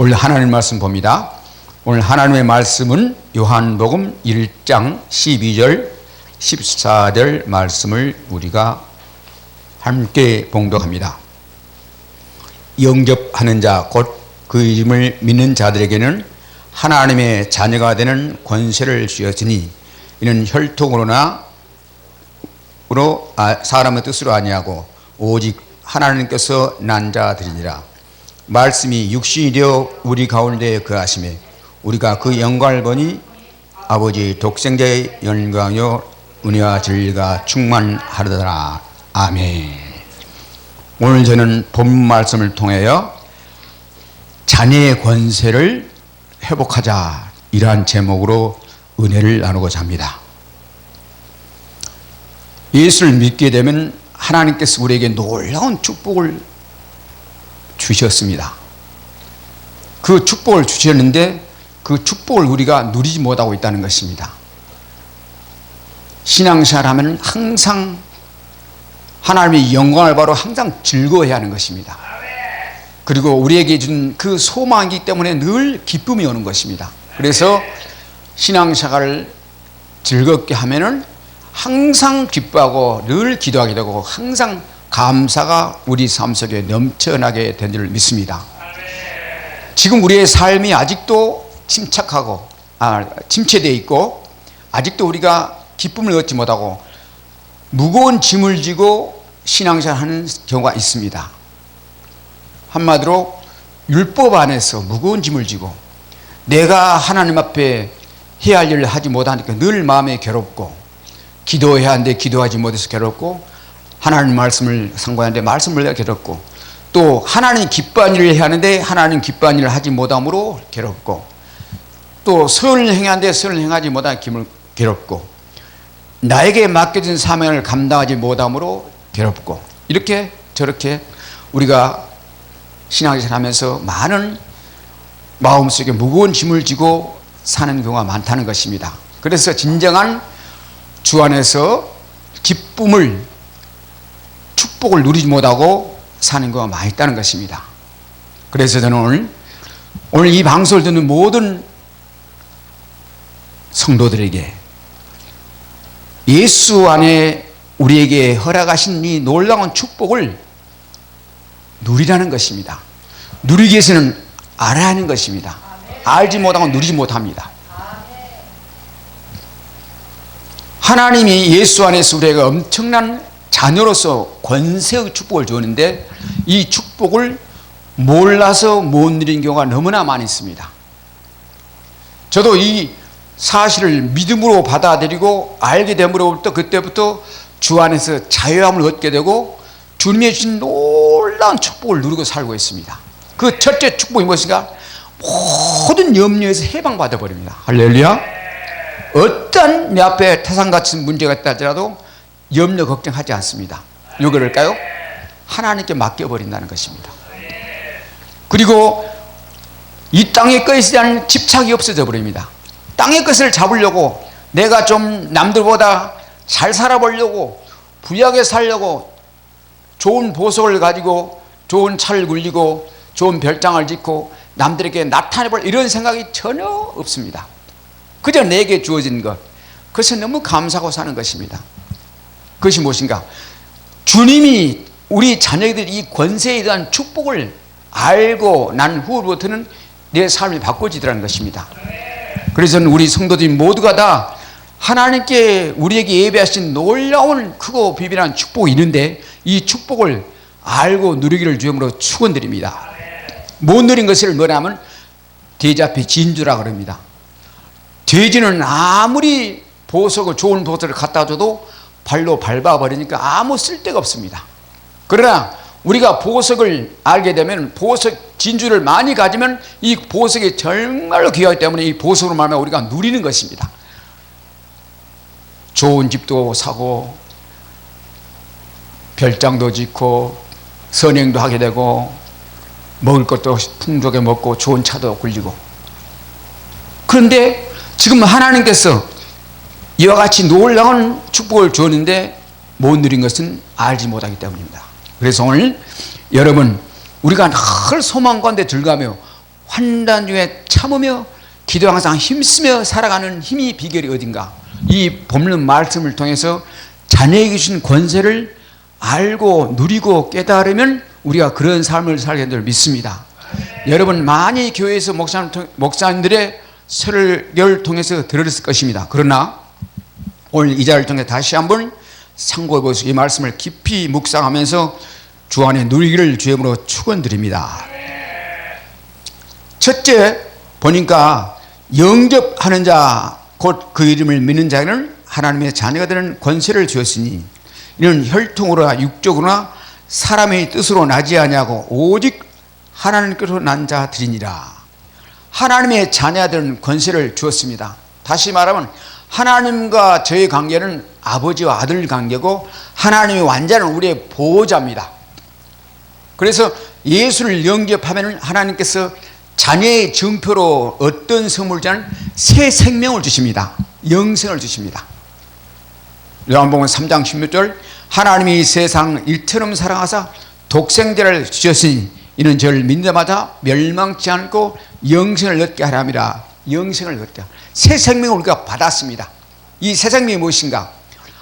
오늘 하나님 말씀 봅니다. 오늘 하나님의 말씀은 요한복음 1장 12절 14절 말씀을 우리가 함께 봉독합니다. 영접하는 자 곧 그 이름을 믿는 자들에게는 하나님의 자녀가 되는 권세를 주었으니 이는 혈통으로나 사람의 뜻으로 아니하고 오직 하나님께서 난 자들이니라. 말씀이 육신이 되어 우리 가운데 거하심에 우리가 그 영광을 보니 아버지 독생자의 영광이요 은혜와 진리가 충만하더라. 아멘. 오늘 저는 본 말씀을 통하여 자녀의 권세를 회복하자 이러한 제목으로 은혜를 나누고자 합니다. 예수를 믿게 되면 하나님께서 우리에게 놀라운 축복을 주셨습니다. 그 축복을 주셨는데 그 축복을 우리가 누리지 못하고 있다는 것입니다. 신앙생활하면 항상 하나님의 영광을 바로 항상 즐거워해야 하는 것입니다. 그리고 우리에게 준 그 소망이기 때문에 늘 기쁨이 오는 것입니다. 그래서 신앙생활을 즐겁게 하면은 항상 기뻐하고 늘 기도하게 되고 항상 감사가 우리 삶 속에 넘쳐나게 된 줄 믿습니다. 지금 우리의 삶이 아직도 침체되어 있고 아직도 우리가 기쁨을 얻지 못하고 무거운 짐을 지고 신앙생활 하는 경우가 있습니다. 한마디로 율법 안에서 무거운 짐을 지고 내가 하나님 앞에 해야 할 일을 하지 못하니까 늘 마음이 괴롭고 기도해야 하는데 기도하지 못해서 괴롭고 하나님 말씀을 상고하는데 말씀을 내가 괴롭고 또 하나님 기뻐하는 일을 해야 하는데 하나님 기뻐하는 일을 하지 못함으로 괴롭고 또 선을 행하는데 선을 행하지 못하는 기분을 괴롭고 나에게 맡겨진 사명을 감당하지 못함으로 괴롭고 이렇게 저렇게 우리가 신앙생활 하면서 많은 마음속에 무거운 짐을 지고 사는 경우가 많다는 것입니다. 그래서 진정한 주 안에서 기쁨을 축복을 누리지 못하고 사는 경우가 많이 있다는 것입니다. 그래서 저는 오늘 이 방송을 듣는 모든 성도들에게 예수 안에 우리에게 허락하신 이 놀라운 축복을 누리라는 것입니다. 누리기 위해서는 알아야 하는 것입니다. 알지 못하고 누리지 못합니다. 하나님이 예수 안에서 우리에게 엄청난 자녀로서 권세의 축복을 주었는데 이 축복을 몰라서 못 누리는 경우가 너무나 많이 있습니다. 저도 이 사실을 믿음으로 받아들이고 알게 됨으로부터 그때부터 주 안에서 자유함을 얻게 되고 주님이 주신 놀라운 축복을 누리고 살고 있습니다. 그 첫째 축복이 무엇인가? 모든 염려에서 해방받아 버립니다. 할렐루야. 어떤 내 앞에 태산 같은 문제가 있다 하더라도 염려 걱정하지 않습니다. 왜 그럴까요? 하나님께 맡겨버린다는 것입니다. 그리고 이 땅의 것에 대한 집착이 없어져 버립니다. 땅의 것을 잡으려고 내가 좀 남들보다 잘 살아보려고 부유하게 살려고 좋은 보석을 가지고 좋은 차를 굴리고 좋은 별장을 짓고 남들에게 나타내볼 이런 생각이 전혀 없습니다. 그저 내게 주어진 것, 그것에 너무 감사하고 사는 것입니다. 그것이 무엇인가? 주님이 우리 자녀들이 이 권세에 대한 축복을 알고 난 후부터는 내 삶이 바꿔지더라는 것입니다. 그래서 우리 성도들이 모두가 다 하나님께 우리에게 예배하신 놀라운 크고 비밀한 축복이 있는데 이 축복을 알고 누리기를 주님으로 축원드립니다. 못 누린 것을 뭐냐면 돼지 앞에 진주라 그럽니다. 돼지는 아무리 좋은 보석을 갖다 줘도 발로 밟아버리니까 아무 쓸데가 없습니다. 그러나 우리가 보석을 알게 되면 진주를 많이 가지면 이 보석이 정말로 귀하기 때문에 이 보석으로 말하면 우리가 누리는 것입니다. 좋은 집도 사고 별장도 짓고 선행도 하게 되고 먹을 것도 풍족하게 먹고 좋은 차도 굴리고 그런데 지금 하나님께서 이와 같이 놀라운 축복을 주었는데 못 누린 것은 알지 못하기 때문입니다. 그래서 오늘 여러분 우리가 늘 소망 가운데 들어가며 환난 중에 참으며 기도 항상 힘쓰며 살아가는 힘이 비결이 어딘가? 이 본문 말씀을 통해서 자녀에게 주신 권세를 알고 누리고 깨달으면 우리가 그런 삶을 살게 될 줄 믿습니다. 여러분 많이 교회에서 목사님들의 설교를 통해서 들었을 것입니다. 그러나 오늘 이 자리를 통해 다시 한번 참고해 보시고 이 말씀을 깊이 묵상하면서 주 안에 누리기를 주님으로 축원드립니다. 첫째 보니까 영접하는 자 곧 그 이름을 믿는 자는 하나님의 자녀가 되는 권세를 주었으니 이는 혈통으로나 육적으로나 사람의 뜻으로 나지 아니하고 오직 하나님께로 난 자들이니라. 하나님의 자녀가 되는 권세를 주었습니다. 다시 말하면 하나님과 저의 관계는 아버지와 아들 관계고 하나님의 완전한 우리의 보호자입니다. 그래서 예수를 영접하면 하나님께서 자녀의 증표로 어떤 선물을 주냐면 새 생명을 주십니다. 영생을 주십니다. 요한복음 3장 16절 하나님이 세상 일처럼 사랑하사 독생자를 주셨으니 이는 저를 믿는 자마다 멸망치 않고 영생을 얻게 하람이라. 영생을 얻게. 새 생명을 우리가 받았습니다. 이 새 생명이 무엇인가?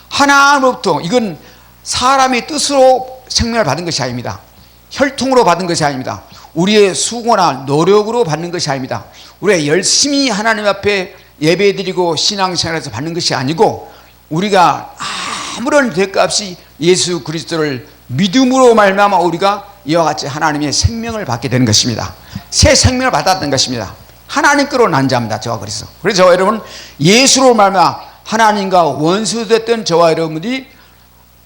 하나님으로부터 이건 사람의 뜻으로 생명을 받은 것이 아닙니다. 혈통으로 받은 것이 아닙니다. 우리의 수고나 노력으로 받는 것이 아닙니다. 우리가 열심히 하나님 앞에 예배드리고 신앙생활에서 받는 것이 아니고 우리가 아무런 대가 없이 예수 그리스도를 믿음으로 말미암아 우리가 이와 같이 하나님의 생명을 받게 되는 것입니다. 새 생명을 받았던 것입니다. 하나님께로 난 자입니다. 저와 그리스도. 그래서 저와 여러분 예수로 말미암아 하나님과 원수됐던 저와 여러분들이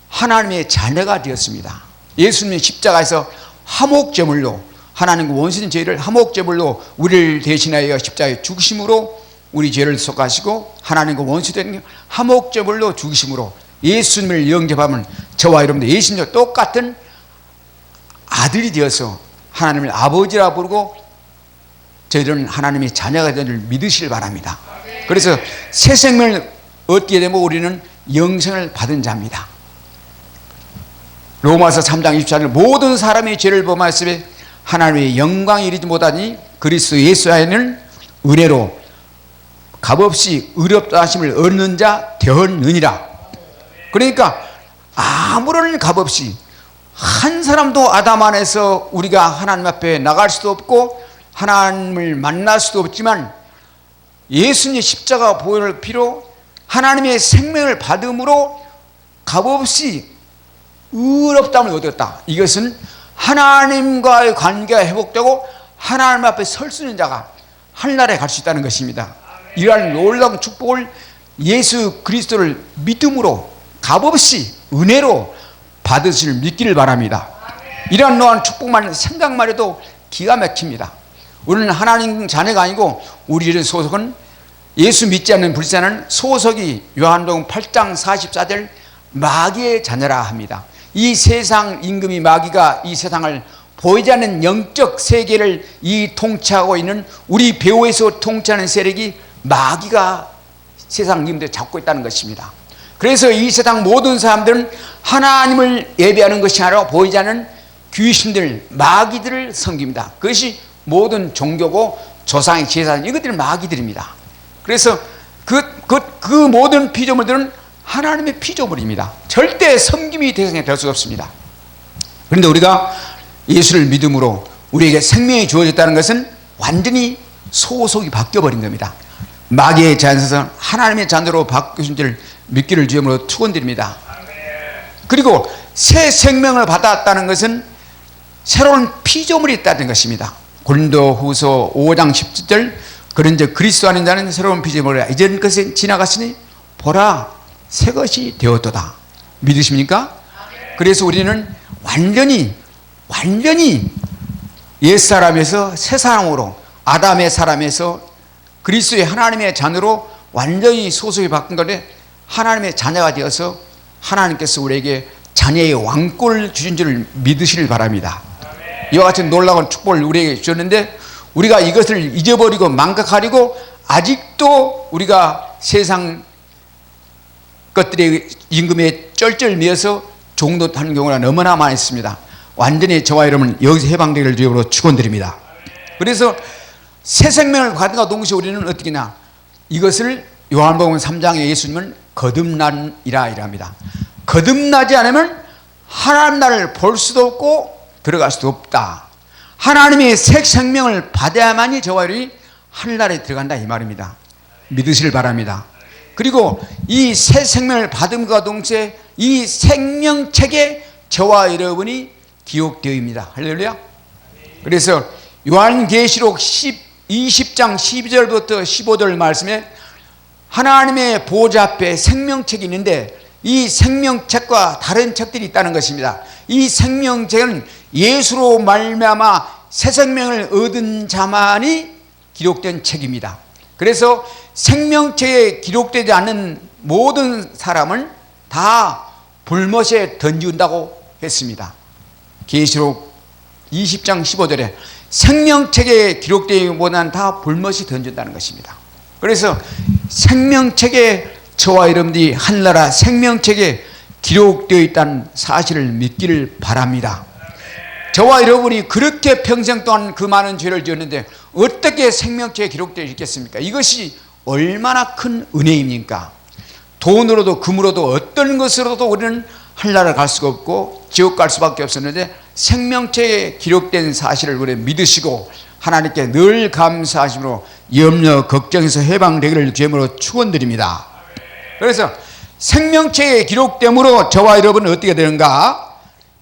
하나님의 자녀가 되었습니다. 예수님의 십자가에서 화목제물로 하나님과 원수된 죄를 화목제물로 우리를 대신하여 십자가에 죽으심으로 우리 죄를 속하시고 하나님과 원수된 화목제물로 죽으심으로 예수님을 영접하면 저와 여러분들 예수님과 똑같은 아들이 되어서 하나님을 아버지라 부르고 저희들은 하나님의 자녀가 되는 줄 믿으시길 바랍니다. 그래서 새 생명을 얻게 되면 우리는 영생을 받은 자입니다. 로마서 3장 24절 모든 사람이 죄를 범하였으며 하나님의 영광에 이르지 못하니 그리스도 예수 안에는 은혜로 값없이 의롭다 하심을 얻는 자 되었느니라. 그러니까 아무런 값없이 한 사람도 아담 안에서 우리가 하나님 앞에 나갈 수도 없고 하나님을 만날 수도 없지만 예수님의 십자가 보혈을 피로 하나님의 생명을 받음으로 값없이 의롭다함을 얻었다. 이것은 하나님과의 관계가 회복되고 하나님 앞에 설 수 있는 자가 하늘나라에 갈 수 있다는 것입니다. 이러한 놀라운 축복을 예수 그리스도를 믿음으로 값없이 은혜로 받으실 믿기를 바랍니다. 이러한 노한 축복만 생각만 해도 기가 막힙니다. 우리는 하나님 자녀가 아니고 우리의 소속은 예수 믿지 않는 불신자는 소속이 요한복음 8장 44절 마귀의 자녀라 합니다. 이 세상 임금이 마귀가 이 세상을 보이지 않는 영적 세계를 이 통치하고 있는 우리 배후에서 통치하는 세력이 마귀가 세상 임금들을 잡고 있다는 것입니다. 그래서 이 세상 모든 사람들은 하나님을 예배하는 것이 아니라 보이지 않는 귀신들, 마귀들을 섬깁니다. 그것이 모든 종교고 조상의 제사장 이것들은 마귀들입니다. 그래서 그 모든 피조물들은 하나님의 피조물입니다. 절대 섬김이 대상이 될 수가 없습니다. 그런데 우리가 예수를 믿음으로 우리에게 생명이 주어졌다는 것은 완전히 소속이 바뀌어버린 겁니다. 마귀의 자녀에서 하나님의 자녀로 바뀌신 줄 믿기를 주님으로 축원드립니다. 그리고 새 생명을 받았다는 것은 새로운 피조물이 있다는 것입니다. 고린도후서 5장 17절 그런즉 그리스도 안에 자는 새로운 피조물이라 이전 것이 지나갔으니 보라 새 것이 되었도다. 믿으십니까? 그래서 우리는 완전히 옛사람에서 새사람으로 아담의 사람에서 그리스도의 하나님의 자녀로 완전히 소속이 바뀐 건데 하나님의 자녀가 되어서 하나님께서 우리에게 자녀의 왕권을 주신 줄을 믿으시길 바랍니다. 이와 같은 놀라운 축복을 우리에게 주셨는데 우리가 이것을 잊어버리고 망각하려고 아직도 우리가 세상 것들의 임금에 쩔쩔매어서 종노하는 경우가 너무나 많습니다. 완전히 저와 여러분 여기서 해방되기를 주님으로 축원드립니다. 그래서 새 생명을 받은가 동시에 우리는 어떻게 나 이것을 요한복음 3장에 예수님은 거듭난이라 이랍니다. 거듭나지 않으면 하나님 나라를 볼 수도 없고 들어갈 수도 없다. 하나님의 새 생명을 받아야만이 저와 여러분이 하늘나라에 들어간다 이 말입니다. 믿으시길 바랍니다. 그리고 이 새 생명을 받음과 동시에 이 생명책에 저와 여러분이 기록되어입니다. 할렐루야. 그래서 요한계시록 20장 12절부터 15절 말씀에 하나님의 보좌 앞에 생명책이 있는데 이 생명책과 다른 책들이 있다는 것입니다. 이 생명책은 예수로 말미암아 새 생명을 얻은 자만이 기록된 책입니다. 그래서 생명책에 기록되지 않는 모든 사람은 다 불못에 던진다고 했습니다. 계시록 20장 15절에 생명책에 기록되기보다는 다 불못이 던진다는 것입니다. 그래서 생명책에 저와 여러분들이 하늘나라 생명책에 기록되어 있다는 사실을 믿기를 바랍니다. 저와 여러분이 그렇게 평생 동안 그 많은 죄를 지었는데 어떻게 생명책에 기록되어 있겠습니까? 이것이 얼마나 큰 은혜입니까? 돈으로도 금으로도 어떤 것으로도 우리는 하늘나라를 갈 수가 없고 지옥 갈 수밖에 없었는데 생명책에 기록된 사실을 우리 믿으시고 하나님께 늘 감사하심으로 염려 걱정에서 해방되기를 주님으로 축원드립니다. 그래서 생명책에 기록됨으로 저와 여러분은 어떻게 되는가?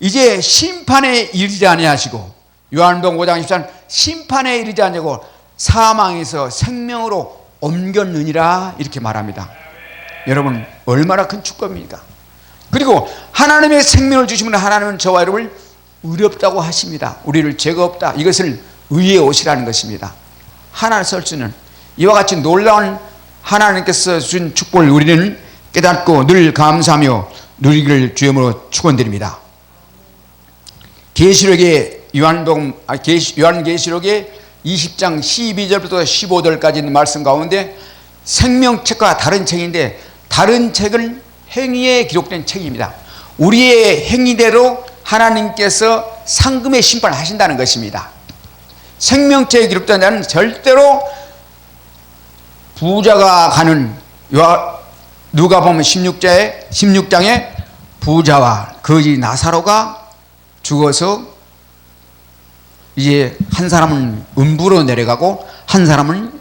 이제 심판에 이르지 아니하시고 요한복음 5장 14절 심판에 이르지 아니하고 사망에서 생명으로 옮겼느니라 이렇게 말합니다. 여러분 얼마나 큰 축복입니까? 그리고 하나님의 생명을 주시면 하나님은 저와 여러분을 의롭다고 하십니다. 우리를 죄가 없다. 이것을 의의 옷이라는 것입니다. 하나를 설 수는 이와 같이 놀라운 하나님께서 주신 축복을 우리는 깨닫고 늘 감사하며 누리기를 주님으로 축원드립니다. 계시록의 요한계시록의 20장 12절부터 15절까지 있는 말씀 가운데 생명책과 다른 책인데 다른 책은 행위에 기록된 책입니다. 우리의 행위대로 하나님께서 상금의 심판을 하신다는 것입니다. 생명책에 기록된 자는 절대로 부자가 가는 누가 보면 16장에 부자와 거지 나사로가 죽어서 이제 한 사람은 음부로 내려가고 한 사람은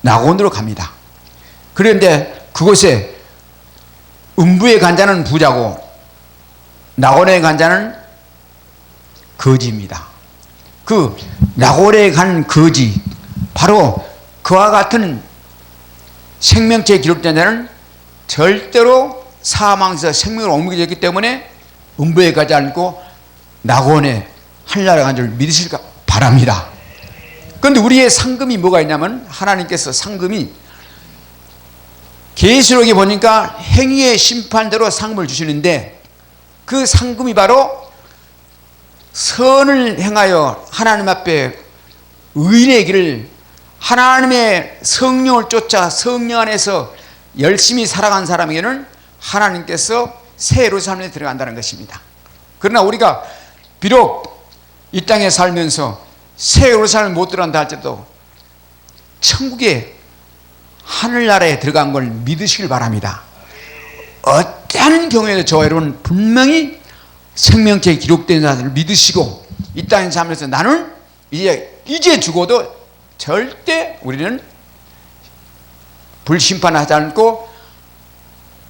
낙원으로 갑니다. 그런데 그곳에 음부에 간 자는 부자고 낙원에 간 자는 거지입니다. 그 낙원에 간 거지 바로 그와 같은 생명체에 기록된 자는 절대로 사망에서 생명으로 옮겨졌기 때문에 음부에 가지 않고 낙원에 하늘나라에 간 줄 믿으실까 바랍니다. 그런데 우리의 상금이 뭐가 있냐면 하나님께서 상금이 계시록에 보니까 행위의 심판대로 상금을 주시는데 그 상금이 바로 선을 행하여 하나님 앞에 의인의 길을 하나님의 성령을 쫓아 성령 안에서 열심히 살아간 사람에게는 하나님께서 새 예루살렘에 들어간다는 것입니다. 그러나 우리가 비록 이 땅에 살면서 새 예루살렘에 못 들어간다 할지라도 천국에 하늘나라에 들어간 걸 믿으시길 바랍니다. 어떠한 경우에도 저와 여러분 분명히 생명책에 기록된 자들을 믿으시고 이 땅에 살면서 나는 이제 죽어도 절대 우리는 불심판하지 않고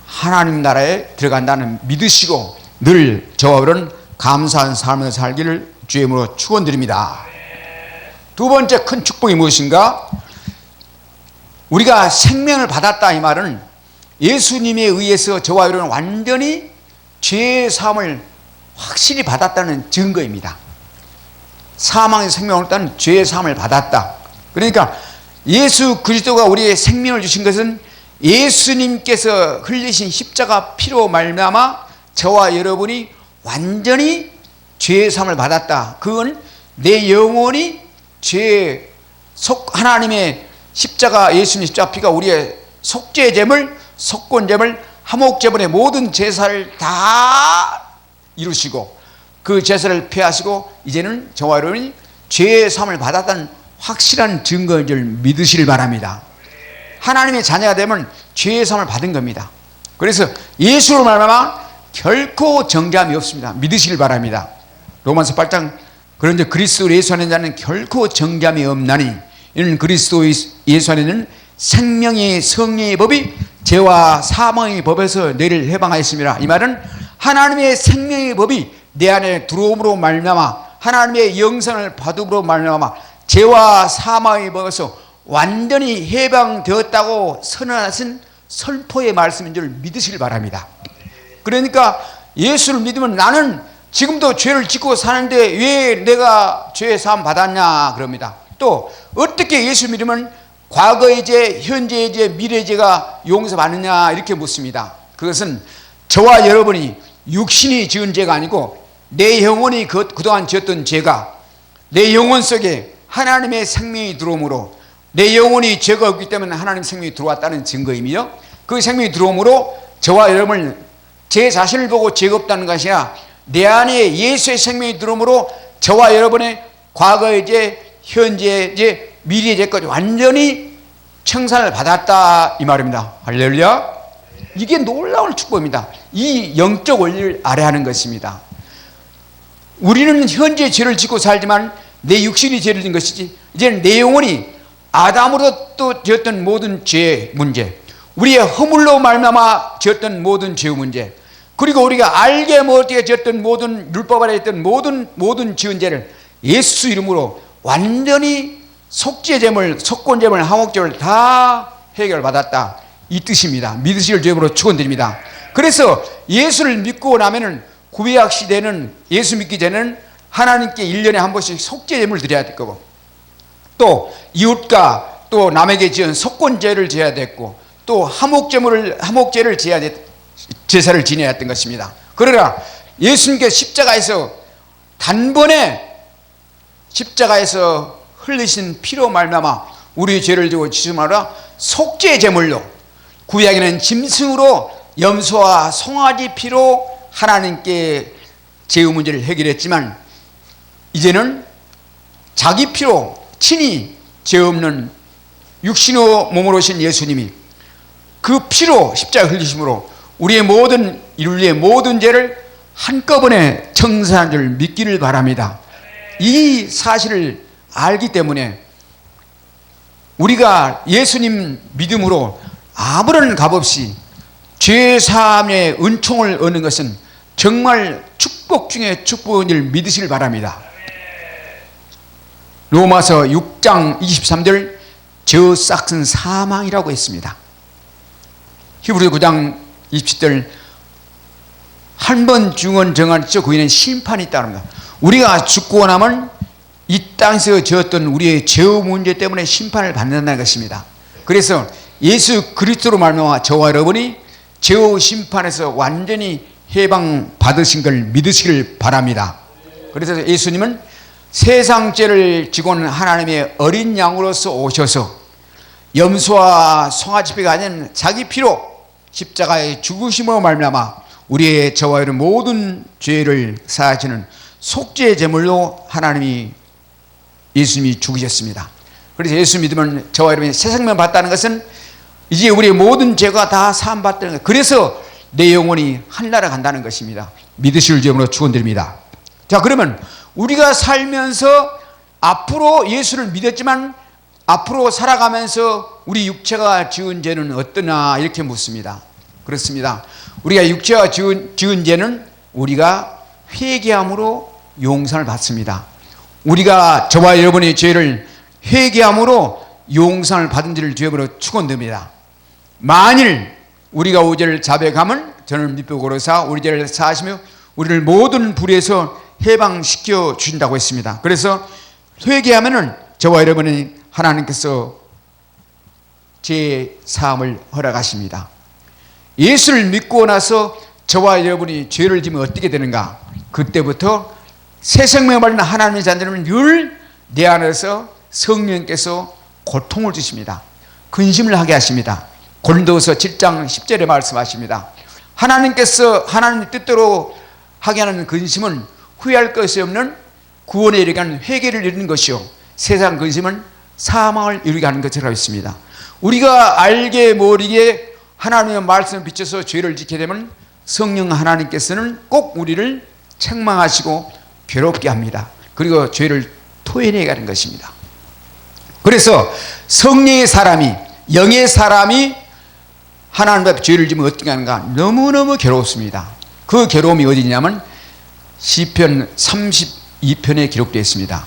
하나님 나라에 들어간다는 믿으시고 늘 저와 여러분 감사한 삶을 살기를 주의 이름으로 축원드립니다. 두 번째 큰 축복이 무엇인가? 우리가 생명을 받았다 이 말은 예수님에 의해서 저와 여러분 완전히 죄의 사함을 확실히 받았다는 증거입니다. 사망에서 생명을 얻었다는 죄의 사함을 받았다. 그러니까 예수 그리스도가 우리의 생명을 주신 것은 예수님께서 흘리신 십자가 피로 말미암아 저와 여러분이 완전히 죄의 사함을 받았다. 그건 내 영혼이 하나님의 십자가 예수님 십자가 피가 우리의 속죄제물, 속건제물, 화목제물의 모든 제사를 다 이루시고 그 제사를 폐하시고 이제는 저와 여러분이 죄의 사함을 받았다는 확실한 증거인 줄 믿으시길 바랍니다. 하나님의 자녀가 되면 죄의 사함을 받은 겁니다. 그래서 예수로 말미암아 결코 정죄함이 없습니다. 믿으시길 바랍니다. 로마서 8장 그런데 그리스도 예수 안에 자는 결코 정죄함이 없나니 이는 그리스도 예수 안에는 생명의 성령의 법이 죄와 사망의 법에서 너희를 해방하였습니다. 이 말은 하나님의 생명의 법이 내 안에 들어옴으로 말미암아 하나님의 영생을 받음으로 말미암아 죄와 사망의 법에서 완전히 해방되었다고 선언하신 선포의 말씀인 줄 믿으시길 바랍니다. 그러니까 예수를 믿으면 나는 지금도 죄를 짓고 사는데 왜 내가 죄의 사함 받았냐 그럽니다. 또 어떻게 예수 믿으면 과거의 죄, 현재의 죄, 미래의 죄가 용서받느냐 이렇게 묻습니다. 그것은 저와 여러분이 육신이 지은 죄가 아니고 내 영혼이 그동안 지었던 죄가 내 영혼 속에 하나님의 생명이 들어오므로 내 영혼이 죄가 없기 때문에 하나님의 생명이 들어왔다는 증거이며 그 생명이 들어오므로 저와 여러분은 제 자신을 보고 죄가 없다는 것이 아니라 내 안에 예수의 생명이 들어오므로 저와 여러분의 과거의 죄, 현재의 죄, 미래의 죄까지 완전히 청산을 받았다 이 말입니다. 할렐루야. 이게 놀라운 축복입니다. 이 영적 원리를 아뢰하는 것입니다. 우리는 현재 죄를 짓고 살지만 내 육신이 죄를 진 것이지 이제는 내 영혼이 아담으로 또 지었던 모든 죄의 문제, 우리의 허물로 말미암아 지었던 모든 죄의 문제, 그리고 우리가 알게 못하게 지었던 모든 율법 아래 있던 모든 지은 죄를 예수 이름으로 완전히 속죄제물, 속건제물, 항옥제물 다 해결받았다 이 뜻입니다. 믿으실 죄으로 축원드립니다. 그래서 예수를 믿고 나면은 구약 시대는 예수 믿기 전에는 하나님께 1년에 한 번씩 속죄제물 드려야 될 거고 또 이웃과 또 남에게 지은 속건제를 지어야 됐고 또 화목제를 지어야 됐 제사를 지내야 했던 것입니다. 그러나 예수님께서 십자가에서 단번에 십자가에서 흘리신 피로 말미암아 우리의 죄를 지고 지심하라 속죄 제물로 구약에는 짐승으로 염소와 송아지 피로 하나님께 죄의 문제를 해결했지만 이제는 자기 피로 친히 죄 없는 육신의 몸으로 오신 예수님이 그 피로 십자가 흘리심으로 우리의 모든 인류의 모든 죄를 한꺼번에 청산한 줄 믿기를 바랍니다. 이 사실을 알기 때문에 우리가 예수님 믿음으로 아무런 값없이 죄사함의 은총을 얻는 것은 정말 축복 중에 축복인 줄 믿으시길 바랍니다. 로마서 6장 23절 저 싹은 사망이라고 했습니다. 히브리 9장 27절 한 번 죽은 정한 저 그에는 심판이 있다는 겁니다. 우리가 죽고 나면 이 땅에서 지었던 우리의 죄의 문제 때문에 심판을 받는다는 것입니다. 그래서 예수 그리스도로 말미암아 저와 여러분이 죄의 심판에서 완전히 해방 받으신 걸 믿으시길 바랍니다. 그래서 예수님은 세상 죄를 지고는 하나님의 어린 양으로서 오셔서 염소와 송아지피가 아닌 자기 피로 십자가의 죽으심으로 말미암아 우리의 저와 여러분 모든 죄를 사하시는 속죄 제물로 하나님이 예수님이 죽으셨습니다. 그래서 예수 믿으면 저와 여러분이 새 생명 받다는 것은 이제 우리의 모든 죄가 다 사함 받다는 것. 그래서 내 영혼이 하늘나라 간다는 것입니다. 믿으실 점으로 축원드립니다. 자, 그러면 우리가 살면서 앞으로 예수를 믿었지만 앞으로 살아가면서 우리 육체가 지은 죄는 어떠나 이렇게 묻습니다. 그렇습니다. 우리가 육체가 지은 죄는 우리가 회개함으로 용서를 받습니다. 우리가 저와 여러분의 죄를 회개함으로 용서를 받은 죄를 죄으로 축원됩니다. 만일 우리가 우죄를 자백하면 저는 밑보고로사 우리 죄를 사하시며 우리를 모든 불에서 해방시켜 주신다고 했습니다. 그래서 회개하면은 저와 여러분이 하나님께서 죄 사함을 허락하십니다. 예수를 믿고 나서 저와 여러분이 죄를 지면 어떻게 되는가? 그때부터 새 생명을 받는 하나님의 자녀는 늘 내 안에서 성령께서 고통을 주십니다. 근심을 하게 하십니다. 고린도서 7장 10절에 말씀하십니다. 하나님께서 하나님 뜻대로 하게 하는 근심은 후회할 것이 없는 구원에 이르게 하는 회개를 이루는 것이요 세상 근심은 사망을 이루게 하는 것이라고 했습니다. 우리가 알게 모르게 하나님의 말씀을 비춰서 죄를 지게 되면 성령 하나님께서는 꼭 우리를 책망하시고 괴롭게 합니다. 그리고 죄를 토해내게 하는 것입니다. 그래서 성령의 사람이, 영의 사람이 하나님 앞에 죄를 지면 어떻게 하는가? 너무너무 괴롭습니다. 그 괴로움이 어디냐면 시편 32편에 기록되어 있습니다.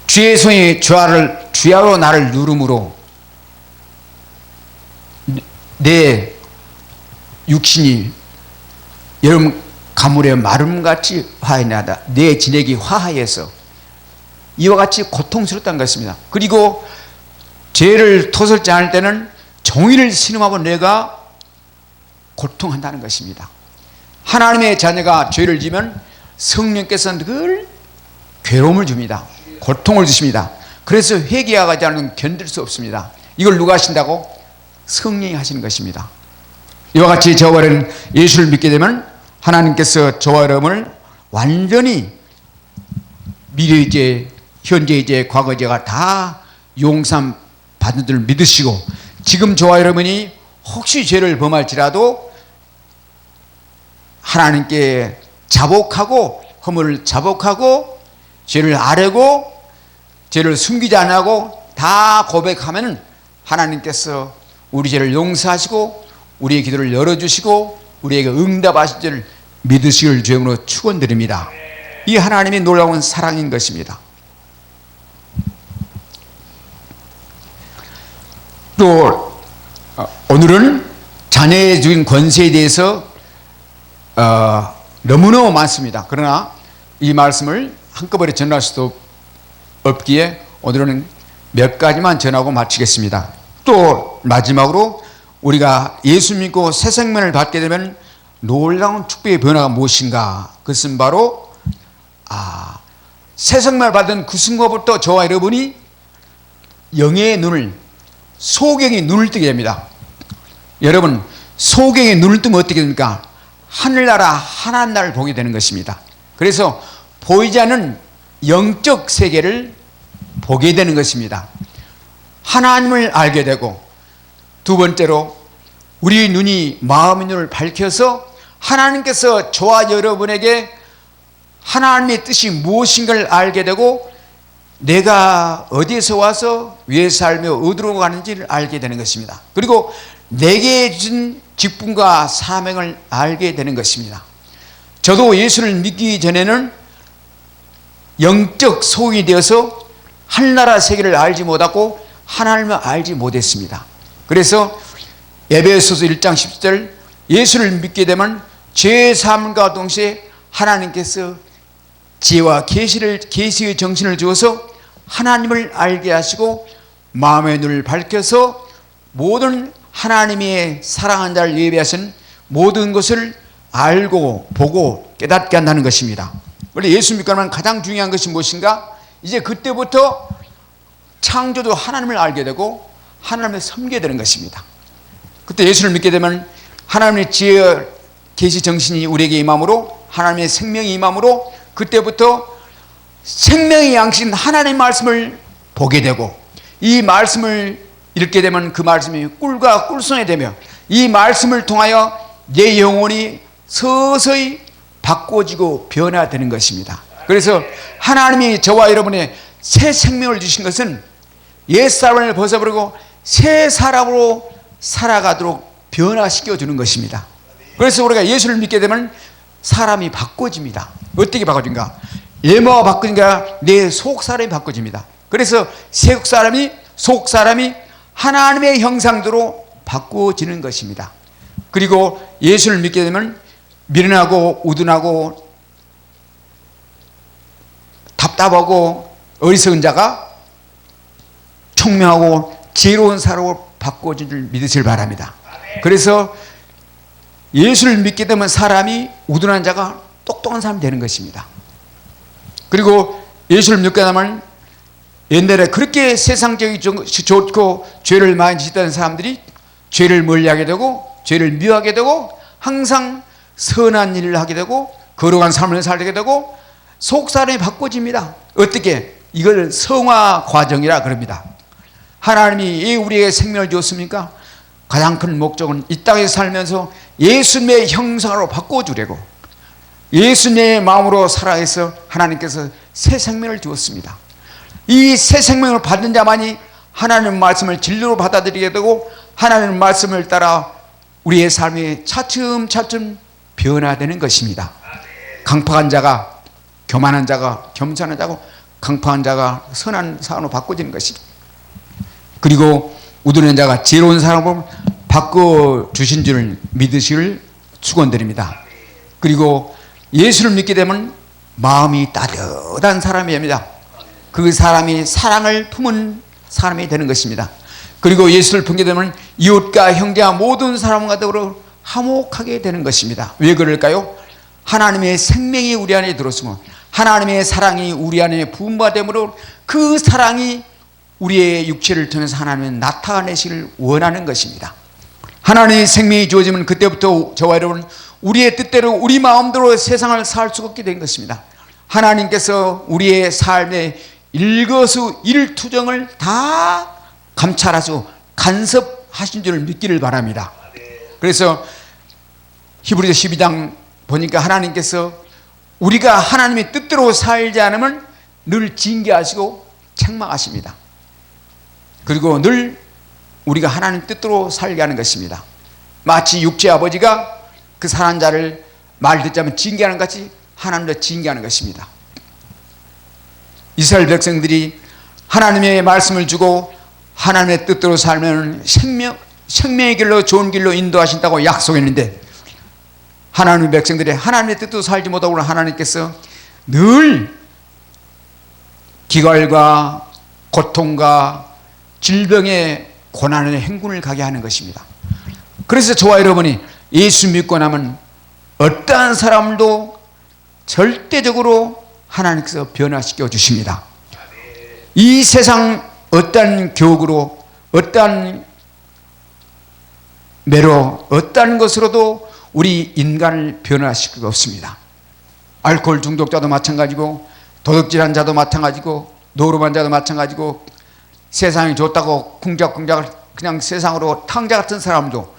주의 손이 주야로 나를 누름으로 내 육신이 여름 가물에 마름같이 화해나다. 내 진액이 화하여서 이와 같이 고통스럽다는 것입니다. 그리고 죄를 토설지 않을 때는 종이를 신음하고 내가 고통한다는 것입니다. 하나님의 자녀가 죄를 지면 성령께서는 늘 괴로움을 줍니다. 고통을 주십니다. 그래서 회개하지 않으면 견딜 수 없습니다. 이걸 누가 하신다고? 성령이 하시는 것입니다. 이와 같이 저와 여러분 예수를 믿게 되면 하나님께서 저와 여러분을 완전히 미래의 죄, 현재의 죄, 과거의 죄가 다 용서 받는 줄 믿으시고 지금 저와 여러분이 혹시 죄를 범할지라도 하나님께 자복하고 허물을 자복하고 죄를 아뢰고 죄를 숨기지 않고 다 고백하면 하나님께서 우리 죄를 용서하시고 우리의 기도를 열어주시고 우리에게 응답하실 줄 믿으시길 주님으로 축원드립니다. 이 하나님의 놀라운 사랑인 것입니다. 또 오늘은 자녀의 주인 권세에 대해서 너무너무 많습니다. 그러나 이 말씀을 한꺼번에 전할 수도 없기에 오늘은 몇 가지만 전하고 마치겠습니다. 또 마지막으로 우리가 예수 믿고 새 생명을 받게 되면 놀라운 축복의 변화가 무엇인가? 그것은 바로 새 생명을 받은 그 순간부터 저와 여러분이 영의 눈을 소경의 눈을 뜨게 됩니다. 여러분 소경의 눈을 뜨면 어떻게 됩니까? 하늘나라 하나님 나라를 보게 되는 것입니다. 그래서 보이지 않는 영적 세계를 보게 되는 것입니다. 하나님을 알게 되고 두 번째로 우리 눈이 마음의 눈을 밝혀서 하나님께서 저와 여러분에게 하나님의 뜻이 무엇인가를 알게 되고 내가 어디에서 와서 왜 살며 어디로 가는지를 알게 되는 것입니다. 그리고 내게 주신 직분과 사명을 알게 되는 것입니다. 저도 예수를 믿기 전에는 영적 소경이 되어서 하늘나라 세계를 알지 못하고 하나님을 알지 못했습니다. 그래서 에베소서 1장 10절 예수를 믿게 되면 죄 사함과 동시에 하나님께서 지혜와 계시의 정신을 주어서 하나님을 알게 하시고 마음의 눈을 밝혀서 모든 하나님의 사랑하는 자를 예배하신 모든 것을 알고 보고 깨닫게 한다는 것입니다. 원래 예수 믿고 나면 가장 중요한 것이 무엇인가? 이제 그때부터 창조주 하나님을 알게 되고 하나님을 섬기게 되는 것입니다. 그때 예수를 믿게 되면 하나님의 지혜 계시 정신이 우리에게 임함으로 하나님의 생명이 임함으로 그때부터 생명의 양신 하나님의 말씀을 보게 되고 이 말씀을 읽게 되면 그 말씀이 꿀과 꿀송이 되며 이 말씀을 통하여 내 영혼이 서서히 바꿔지고 변화되는 것입니다. 그래서 하나님이 저와 여러분의 새 생명을 주신 것은 옛사람을 벗어버리고 새 사람으로 살아가도록 변화시켜 주는 것입니다. 그래서 우리가 예수를 믿게 되면 사람이 바꿔집니다. 어떻게 바꿔진가? 외모가 바꿔진가? 내 속사람이 바꿔집니다. 그래서 속사람이 하나님의 형상대로 바꿔지는 것입니다. 그리고 예수를 믿게 되면 미련하고 우둔하고 답답하고 어리석은 자가 총명하고 지혜로운 사람으로 바꿔진 줄 믿으시길 바랍니다. 그래서 예수를 믿게 되면 사람이 우둔한 자가 똑똑한 사람이 되는 것입니다. 그리고 예수를 믿게 되면 옛날에 그렇게 세상적이 좋고 죄를 많이 짓던 사람들이 죄를 멀리하게 되고 죄를 미워하게 되고 항상 선한 일을 하게 되고 거룩한 삶을 살게 되고 속 사람이 바꿔집니다. 어떻게? 이걸 성화 과정이라 그럽니다. 하나님이 우리에게 생명을 주었습니까? 가장 큰 목적은 이 땅에 살면서 예수님의 형상으로 바꿔주려고, 예수님의 마음으로 살아서 하나님께서 새 생명을 주었습니다. 이 새 생명을 받는 자만이 하나님의 말씀을 진리로 받아들이게 되고 하나님의 말씀을 따라 우리의 삶이 차츰차츰 변화되는 것입니다. 강팍한 자가 교만한 자가 겸손한 자고, 강팍한 자가 선한 사람으로 바꿔지는 것입니다. 그리고 우둔한 자가 지혜로운 사람으로 바꿔주신 줄을 믿으시길 축원드립니다. 그리고 예수를 믿게 되면 마음이 따뜻한 사람이 됩니다. 그 사람이 사랑을 품은 사람이 되는 것입니다. 그리고 예수를 품게 되면 이웃과 형제와 모든 사람과 더불어 화목하게 되는 것입니다. 왜 그럴까요? 하나님의 생명이 우리 안에 들어있으면, 하나님의 사랑이 우리 안에 부음받음으로 그 사랑이 우리의 육체를 통해서 하나님은 나타내시기를 원하는 것입니다. 하나님의 생명이 주어지면 그때부터 저와 여러분 우리의 뜻대로 우리 마음대로 세상을 살 수 없게 된 것입니다. 하나님께서 우리의 삶의 일거수일투정을 다 감찰하시고 간섭하신 줄을 믿기를 바랍니다. 그래서 히브리서 12장 보니까 하나님께서 우리가 하나님의 뜻대로 살지 않으면 늘 징계하시고 책망하십니다. 그리고 늘 우리가 하나님 뜻대로 살게 하는 것입니다. 마치 육체 아버지가 그 사랑하는 자를 말 듣지 않으면 징계하는 것 같이 하나님도 징계하는 것입니다. 이스라엘 백성들이 하나님의 말씀을 주고 하나님의 뜻대로 살면 생명의 길로 좋은 길로 인도하신다고 약속했는데, 하나님의 백성들이 하나님의 뜻대로 살지 못하고 하나님께서 늘 기갈과 고통과 질병의 고난의 행군을 가게 하는 것입니다. 그래서 저와 여러분이 예수 믿고 나면 어떠한 사람도 절대적으로 하나님께서 변화시켜 주십니다. 이 세상 어떠한 교육으로, 어떠한 매로, 어떠한 것으로도 우리 인간을 변화시킬 수 없습니다. 알코올 중독자도 마찬가지고, 도둑질한 자도 마찬가지고, 노름한 자도 마찬가지고, 세상이 좋다고 쿵작쿵작 그냥 세상으로 탕자 같은 사람도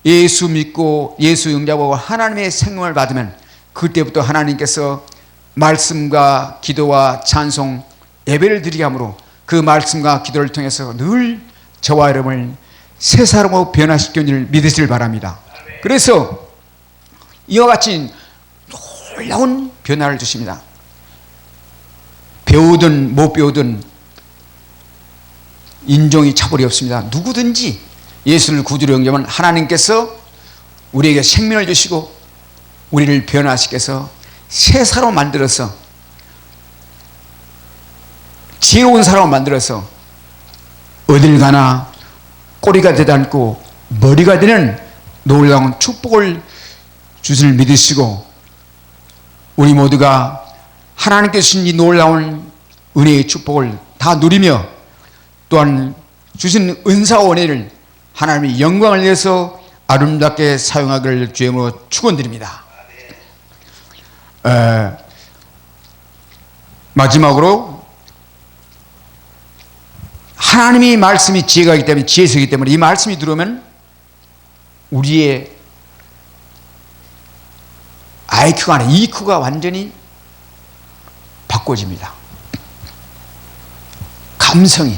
예수 믿고 예수 영접하고 하나님의 생명을 받으면 그때부터 하나님께서 말씀과 기도와 찬송, 예배를 드리게 하므로 그 말씀과 기도를 통해서 늘 저와 여러분을 새 사람으로 변화시키는 줄 믿으시길 바랍니다. 그래서 이와 같이 놀라운 변화를 주십니다. 배우든 못 배우든 인종이 차별이 없습니다. 누구든지 예수를 구주로 영접하면 하나님께서 우리에게 생명을 주시고 우리를 변화시켜서 새 사람으로 만들어서 지혜로운 사람으로 만들어서 어딜 가나 꼬리가 되지 않고 머리가 되는 놀라운 축복을 주실 믿으시고, 우리 모두가 하나님께서 주신 이 놀라운 은혜의 축복을 다 누리며 또한 주신 은사와 은혜를 하나님의 영광을 위해서 아름답게 사용하기를 주의 이름으로 축원드립니다. 마지막으로 하나님의 말씀이 지혜가 있기 때문에, 지혜서이기 때문에 이 말씀이 들어오면 우리의 IQ가 아니라 EQ가 완전히 바꿔집니다. 감성이,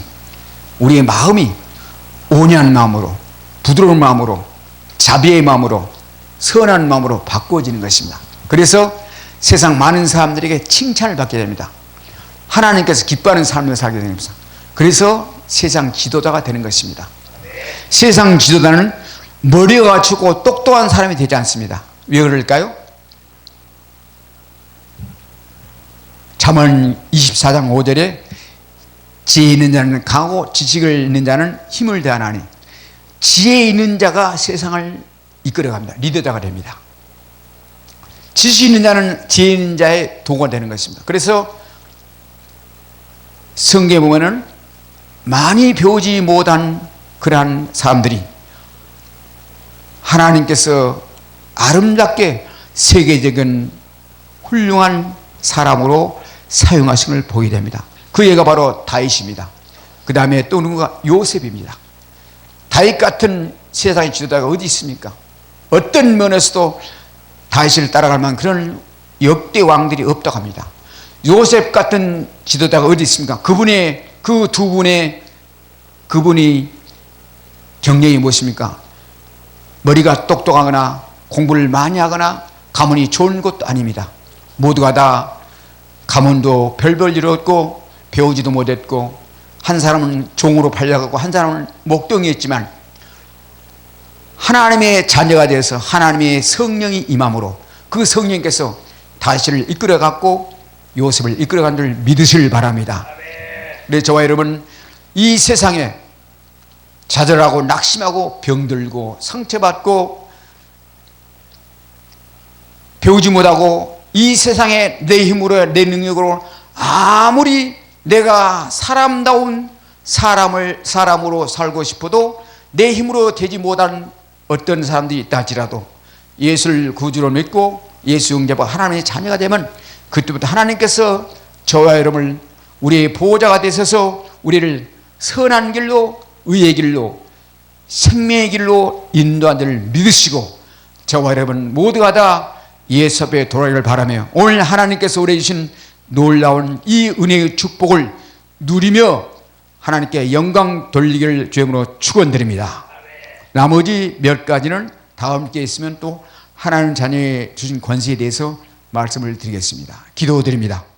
우리의 마음이 온유한 마음으로, 부드러운 마음으로, 자비의 마음으로, 선한 마음으로 바꿔지는 것입니다. 그래서 세상 많은 사람들에게 칭찬을 받게 됩니다. 하나님께서 기뻐하는 삶을 살게 됩니다. 그래서 세상 지도자가 되는 것입니다. 세상 지도자는 머리가 갖추고 똑똑한 사람이 되지 않습니다. 왜 그럴까요? 잠언 24장 5절에 지혜 있는 자는 강하고 지식을 있는 자는 힘을 대하나니, 지혜 있는 자가 세상을 이끌어갑니다. 리더자가 됩니다. 지식 있는 자는 지혜 있는 자의 도구가 되는 것입니다. 그래서 성경에 보면은 많이 배우지 못한 그러한 사람들이 하나님께서 아름답게 세계적인 훌륭한 사람으로 사용하신 걸 보게 됩니다. 그 얘가 바로 다윗입니다. 그 다음에 또 누군가 요셉입니다. 다윗 같은 세상의 지도자가 어디 있습니까? 어떤 면에서도 다윗을 따라갈 만한 그런 역대 왕들이 없다고 합니다. 요셉 같은 지도자가 어디 있습니까? 그분의 그 두 분의 그분이 경력이 무엇입니까? 머리가 똑똑하거나 공부를 많이 하거나 가문이 좋은 것도 아닙니다. 모두가 다 가문도 별별 일 없고 배우지도 못했고 한 사람은 종으로 팔려가고 한 사람은 목동이었지만 하나님의 자녀가 되어서 하나님의 성령이 임함으로 그 성령께서 다윗을 이끌어갔고 요셉을 이끌어간 줄 믿으시길 바랍니다. 그래서 저와 여러분 이 세상에 좌절하고 낙심하고 병들고 상처받고 배우지 못하고 이 세상에 내 힘으로 내 능력으로 아무리 내가 사람다운 사람으로 살고 싶어도 내 힘으로 되지 못한 어떤 사람들이 있다 할지라도 예수를 구주로 믿고 예수 영접하고 하나님의 자녀가 되면 그때부터 하나님께서 저와 여러분을 우리의 보호자가 되셔서 우리를 선한 길로 의의 길로 생명의 길로 인도하는 줄 믿으시고 저와 여러분 모두가 다 예수 앞에 돌아가기를 바라며 오늘 하나님께서 우리에게 주신 놀라운 이 은혜의 축복을 누리며 하나님께 영광 돌리기를 주님으로 축원드립니다. 나머지 몇 가지는 다음 기회에 있으면 또 하나님 자녀에 주신 권세에 대해서 말씀을 드리겠습니다. 기도드립니다.